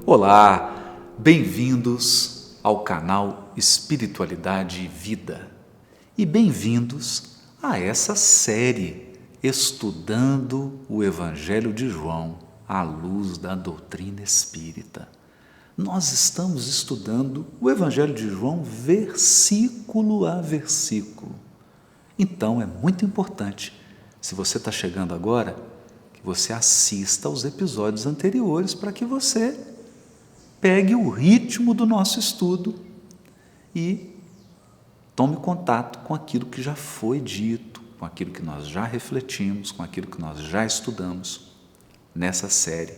Olá, bem-vindos ao canal Espiritualidade e Vida e bem-vindos a essa série Estudando o Evangelho de João à luz da doutrina espírita. Nós estamos estudando o Evangelho de João versículo a versículo. Então é muito importante, se você está chegando agora, que você assista aos episódios anteriores para que você pegue o ritmo do nosso estudo e tome contato com aquilo que já foi dito, com aquilo que nós já refletimos, com aquilo que nós já estudamos nessa série,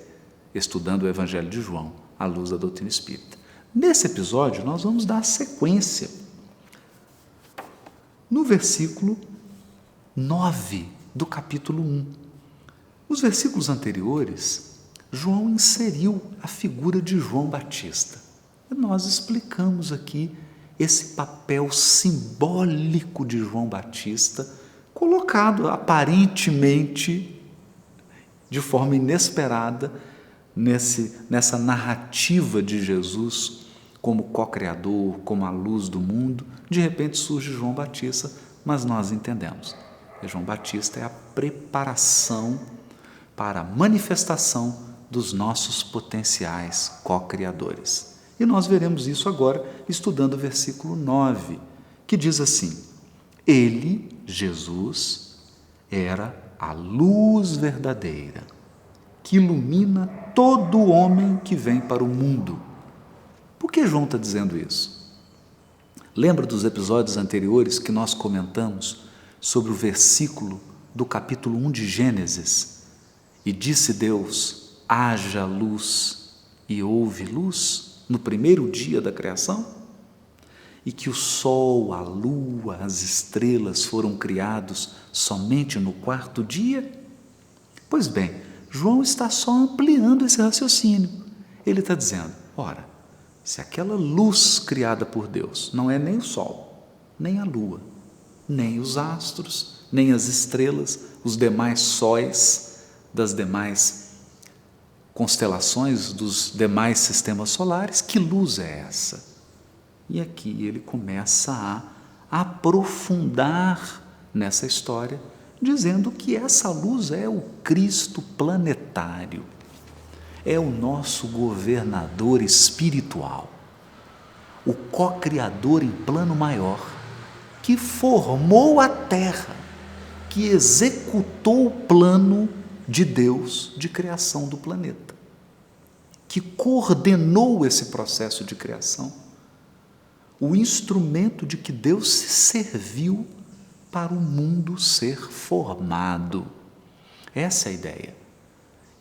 estudando o Evangelho de João à luz da doutrina espírita. Nesse episódio, nós vamos dar sequência no versículo 9 do capítulo 1. Os versículos anteriores, João inseriu a figura de João Batista. E nós explicamos aqui esse papel simbólico de João Batista, colocado aparentemente de forma inesperada nessa narrativa de Jesus como co-criador, como a luz do mundo. De repente surge João Batista, mas nós entendemos que João Batista é a preparação para a manifestação dos nossos potenciais co-criadores. E nós veremos isso agora estudando o versículo 9, que diz assim: Ele, Jesus, era a luz verdadeira, que ilumina todo homem que vem para o mundo. Por que João está dizendo isso? Lembra dos episódios anteriores que nós comentamos sobre o versículo do capítulo 1 de Gênesis? E disse Deus, haja luz, e houve luz no primeiro dia da criação? E que o sol, a lua, as estrelas foram criados somente no quarto dia? Pois bem, João está só ampliando esse raciocínio. Ele está dizendo, ora, se aquela luz criada por Deus não é nem o sol, nem a lua, nem os astros, nem as estrelas, os demais sóis das demais constelações, dos demais sistemas solares, que luz é essa? E aqui ele começa a aprofundar nessa história, dizendo que essa luz é o Cristo planetário, é o nosso governador espiritual, o co-criador em plano maior, que formou a Terra, que executou o plano de Deus de criação do planeta, que coordenou esse processo de criação, o instrumento de que Deus se serviu para o mundo ser formado. Essa é a ideia.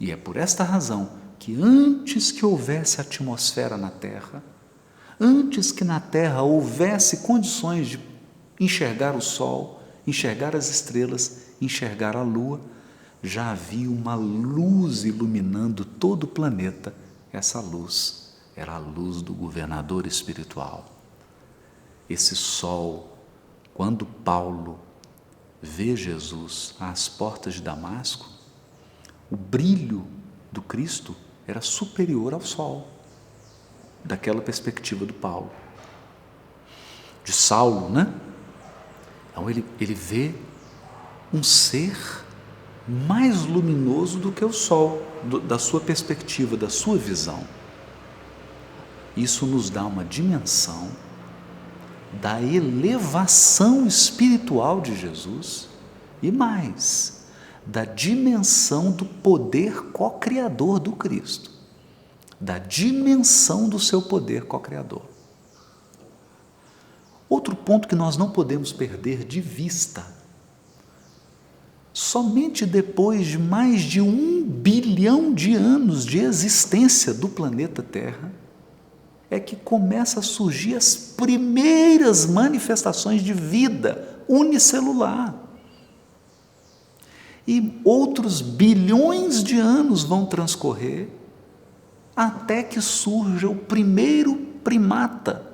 E é por esta razão que antes que houvesse atmosfera na Terra, antes que na Terra houvesse condições de enxergar o Sol, enxergar as estrelas, enxergar a Lua, já havia uma luz iluminando todo o planeta. Essa luz era a luz do governador espiritual. Esse sol, quando Paulo vê Jesus às portas de Damasco, o brilho do Cristo era superior ao sol, daquela perspectiva do Paulo. De Saulo, né? Então ele vê um ser mais luminoso do que o sol, da sua perspectiva, da sua visão. Isso nos dá uma dimensão da elevação espiritual de Jesus e mais, da dimensão do poder co-criador do Cristo, da dimensão do seu poder co-criador. Outro ponto que nós não podemos perder de vista: somente depois de mais de 1 bilhão de anos de existência do planeta Terra, é que começa a surgir as primeiras manifestações de vida unicelular. E outros bilhões de anos vão transcorrer até que surja o primeiro primata.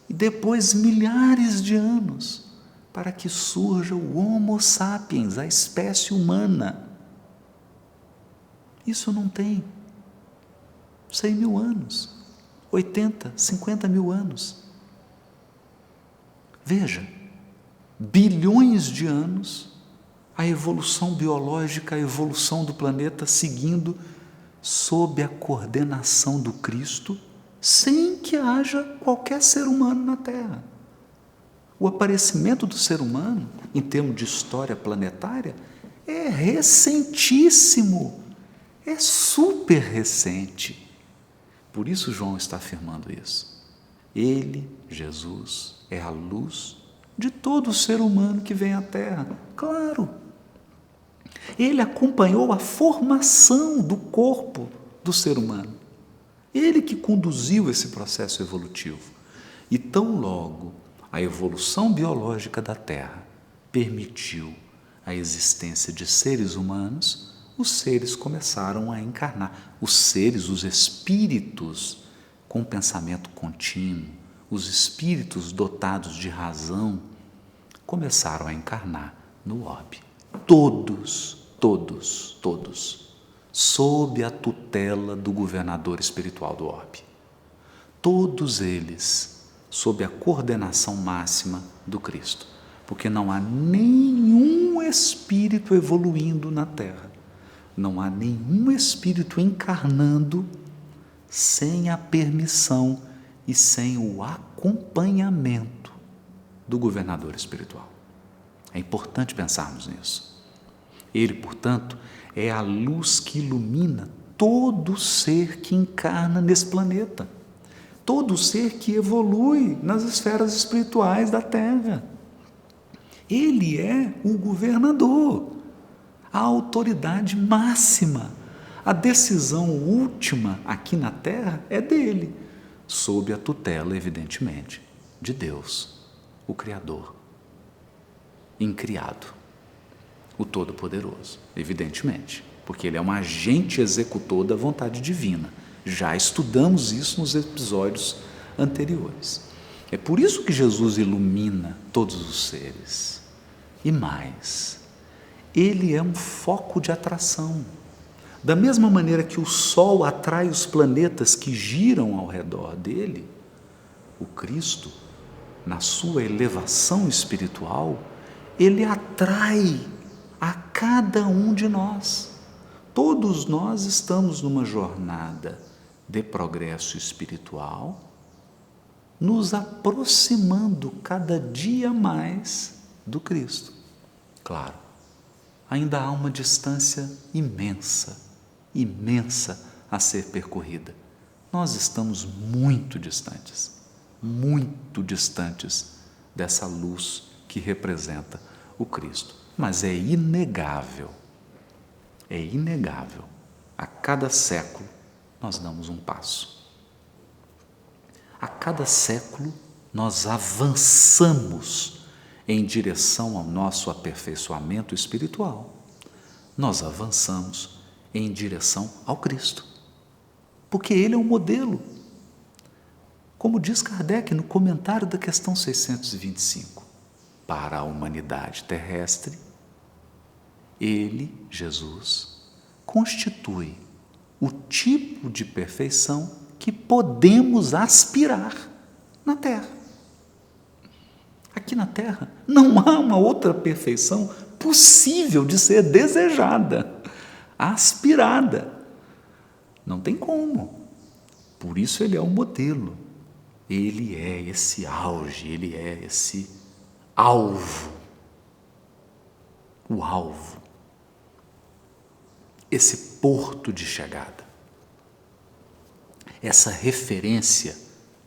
E depois milhares de anos para que surja o Homo sapiens, a espécie humana. Isso não tem 100 mil anos, 80, 50 mil anos. Veja, bilhões de anos, a evolução biológica, a evolução do planeta seguindo sob a coordenação do Cristo, sem que haja qualquer ser humano na Terra. O aparecimento do ser humano, em termos de história planetária, é recentíssimo, é super recente. Por isso João está afirmando isso. Ele, Jesus, é a luz de todo ser humano que vem à Terra. Claro, ele acompanhou a formação do corpo do ser humano. Ele que conduziu esse processo evolutivo. E tão logo a evolução biológica da Terra permitiu a existência de seres humanos, os seres começaram a encarnar. Os seres, os espíritos com pensamento contínuo, os espíritos dotados de razão, começaram a encarnar no orbe. Todos, sob a tutela do governador espiritual do orbe. Todos eles sob a coordenação máxima do Cristo. Porque não há nenhum espírito evoluindo na Terra, não há nenhum espírito encarnando sem a permissão e sem o acompanhamento do governador espiritual. É importante pensarmos nisso. Ele, portanto, é a luz que ilumina todo ser que encarna nesse planeta, todo ser que evolui nas esferas espirituais da Terra. Ele é o governador, a autoridade máxima. A decisão última aqui na Terra é dele, sob a tutela, evidentemente, de Deus, o Criador, incriado, o Todo-Poderoso, evidentemente, porque ele é um agente executor da vontade divina. Já estudamos isso nos episódios anteriores. É por isso que Jesus ilumina todos os seres. E mais, ele é um foco de atração. Da mesma maneira que o Sol atrai os planetas que giram ao redor dele, o Cristo, na sua elevação espiritual, ele atrai a cada um de nós. Todos nós estamos numa jornada de progresso espiritual, nos aproximando cada dia mais do Cristo. Claro, ainda há uma distância imensa a ser percorrida. Nós estamos muito distantes dessa luz que representa o Cristo. Mas é inegável, a cada século nós damos um passo. A cada século nós avançamos em direção ao nosso aperfeiçoamento espiritual. Nós avançamos em direção ao Cristo, porque Ele é um modelo. Como diz Kardec no comentário da questão 625, para a humanidade terrestre, Ele, Jesus, constitui o tipo de perfeição que podemos aspirar na Terra. Aqui na Terra não há uma outra perfeição possível de ser desejada, aspirada. Não tem como. Por isso ele é o modelo. Ele é esse auge, ele é esse alvo. O alvo. Esse porto de chegada. Essa referência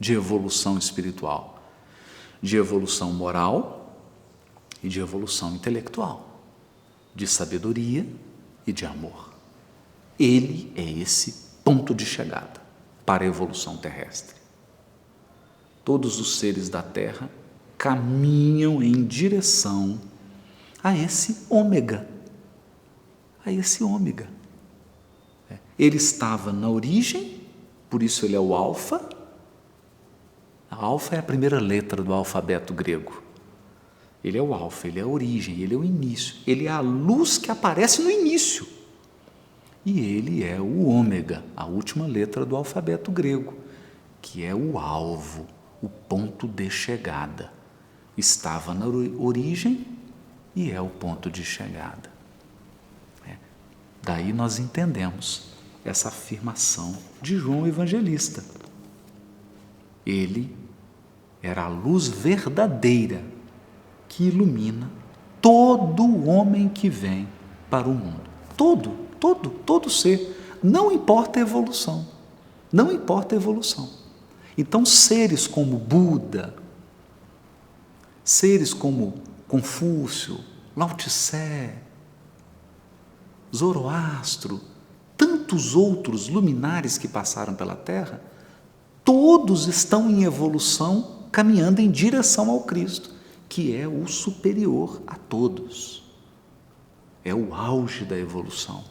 de evolução espiritual, de evolução moral e de evolução intelectual, de sabedoria e de amor. Ele é esse ponto de chegada para a evolução terrestre. Todos os seres da Terra caminham em direção a esse ômega. Ele estava na origem, por isso ele é o alfa. A alfa é a primeira letra do alfabeto grego. Ele é o alfa, ele é a origem, ele é o início. Ele é a luz que aparece no início. E ele é o ômega, a última letra do alfabeto grego, que é o alvo, o ponto de chegada. Estava na origem e é o ponto de chegada. Daí nós entendemos essa afirmação de João Evangelista. Ele era a luz verdadeira que ilumina todo homem que vem para o mundo. Todo ser. Não importa a evolução. Não importa a evolução. Então, seres como Buda, seres como Confúcio, Lao Tse, Zoroastro, tantos outros luminares que passaram pela Terra, todos estão em evolução, caminhando em direção ao Cristo, que é o superior a todos. É o auge da evolução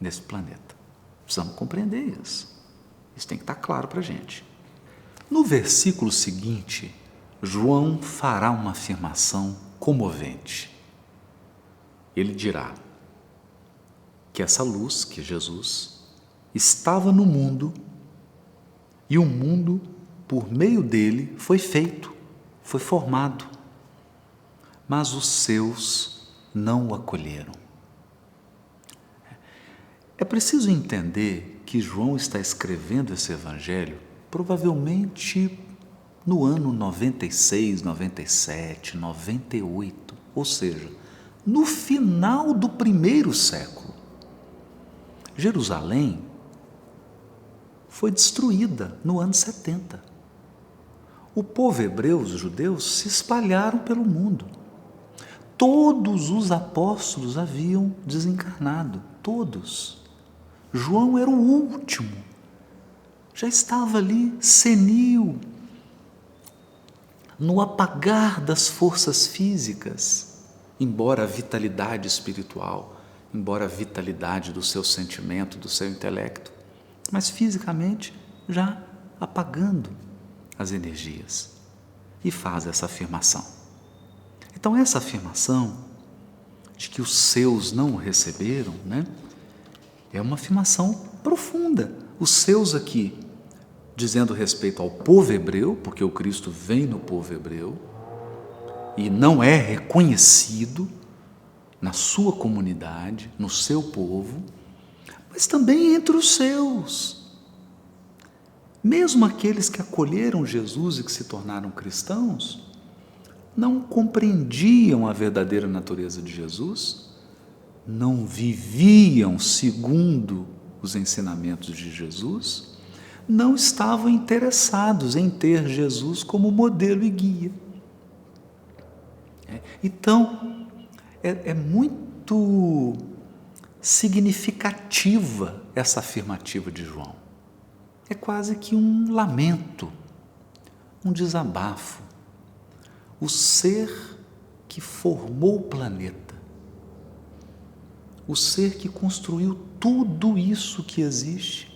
nesse planeta. Precisamos compreender isso. Isso tem que estar claro para a gente. No versículo seguinte, João fará uma afirmação comovente. Ele dirá que essa luz, que é Jesus, estava no mundo e o mundo, por meio dele, foi feito, foi formado, mas os seus não o acolheram. É preciso entender que João está escrevendo esse evangelho provavelmente no ano 96, 97, 98, ou seja, no final do primeiro século. Jerusalém foi destruída no ano 70. O povo hebreu, os judeus, se espalharam pelo mundo. Todos os apóstolos haviam desencarnado, todos. João era o último, já estava ali senil, no apagar das forças físicas, embora a vitalidade espiritual, embora a vitalidade do seu sentimento, do seu intelecto, mas fisicamente já apagando as energias. E faz essa afirmação. Então, essa afirmação de que os seus não o receberam, é uma afirmação profunda. Os seus aqui, dizendo respeito ao povo hebreu, porque o Cristo vem no povo hebreu e não é reconhecido na sua comunidade, no seu povo, mas também entre os seus. Mesmo aqueles que acolheram Jesus e que se tornaram cristãos, não compreendiam a verdadeira natureza de Jesus, não viviam segundo os ensinamentos de Jesus, não estavam interessados em ter Jesus como modelo e guia. Então, é muito significativa essa afirmativa de João. É quase que um lamento, um desabafo. O ser que formou o planeta, o ser que construiu tudo isso que existe,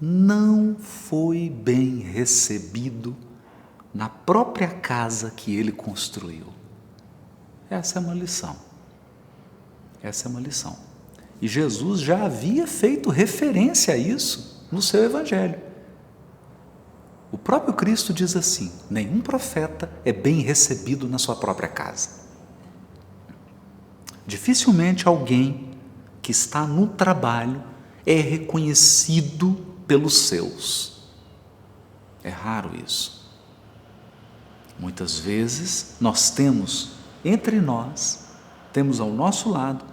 não foi bem recebido na própria casa que ele construiu. Essa é uma lição. Essa é uma lição. E Jesus já havia feito referência a isso no seu evangelho. O próprio Cristo diz assim: nenhum profeta é bem recebido na sua própria casa. Dificilmente alguém que está no trabalho é reconhecido pelos seus. É raro isso. Muitas vezes nós temos entre nós, temos ao nosso lado,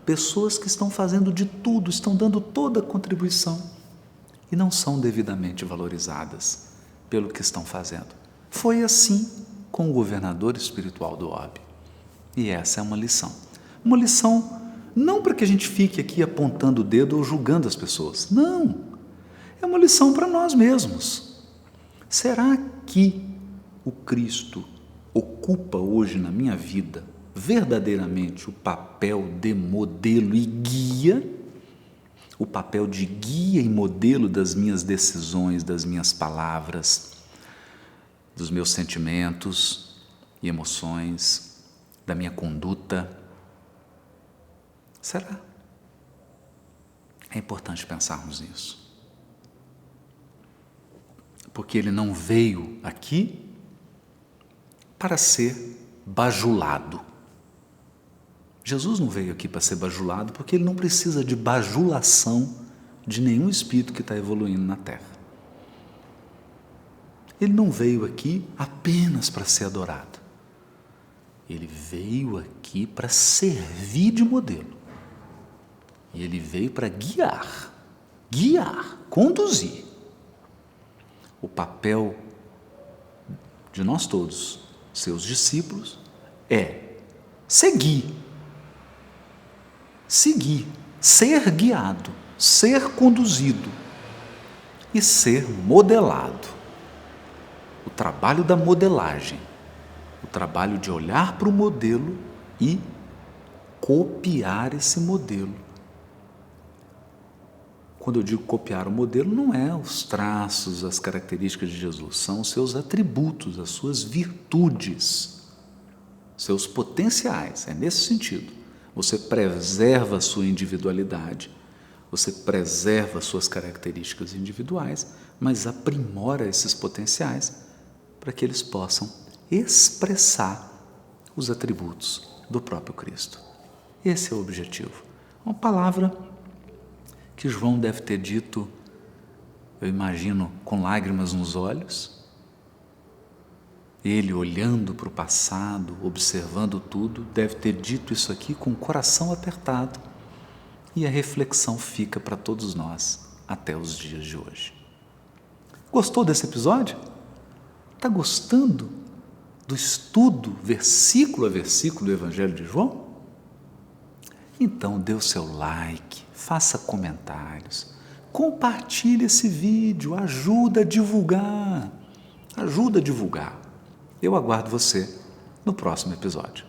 pessoas que estão fazendo de tudo, estão dando toda a contribuição e não são devidamente valorizadas pelo que estão fazendo. Foi assim com o governador espiritual do orbe. E essa é uma lição. Uma lição não para que a gente fique aqui apontando o dedo ou julgando as pessoas. Não. É uma lição para nós mesmos. Será que o Cristo ocupa hoje na minha vida verdadeiramente o papel de modelo e guia, o papel de guia e modelo das minhas decisões, das minhas palavras, dos meus sentimentos e emoções, da minha conduta? Será? É importante pensarmos nisso. Porque ele não veio aqui para ser bajulado. Jesus não veio aqui para ser bajulado porque ele não precisa de bajulação de nenhum espírito que está evoluindo na Terra. Ele não veio aqui apenas para ser adorado. Ele veio aqui para servir de modelo. E ele veio para guiar, conduzir. O papel de nós todos, seus discípulos, é seguir, ser guiado, ser conduzido e ser modelado. O trabalho da modelagem, o trabalho de olhar para o modelo e copiar esse modelo. Quando eu digo copiar o modelo, não é os traços, as características de Jesus, são os seus atributos, as suas virtudes, seus potenciais, é nesse sentido. Você preserva a sua individualidade, você preserva as suas características individuais, mas aprimora esses potenciais para que eles possam expressar os atributos do próprio Cristo. Esse é o objetivo. Uma palavra que João deve ter dito, eu imagino, com lágrimas nos olhos, ele olhando para o passado, observando tudo, deve ter dito isso aqui com o coração apertado, e a reflexão fica para todos nós até os dias de hoje. Gostou desse episódio? Está gostando do estudo, versículo a versículo do Evangelho de João? Então dê o seu like, faça comentários, compartilhe esse vídeo, ajuda a divulgar. Eu aguardo você no próximo episódio.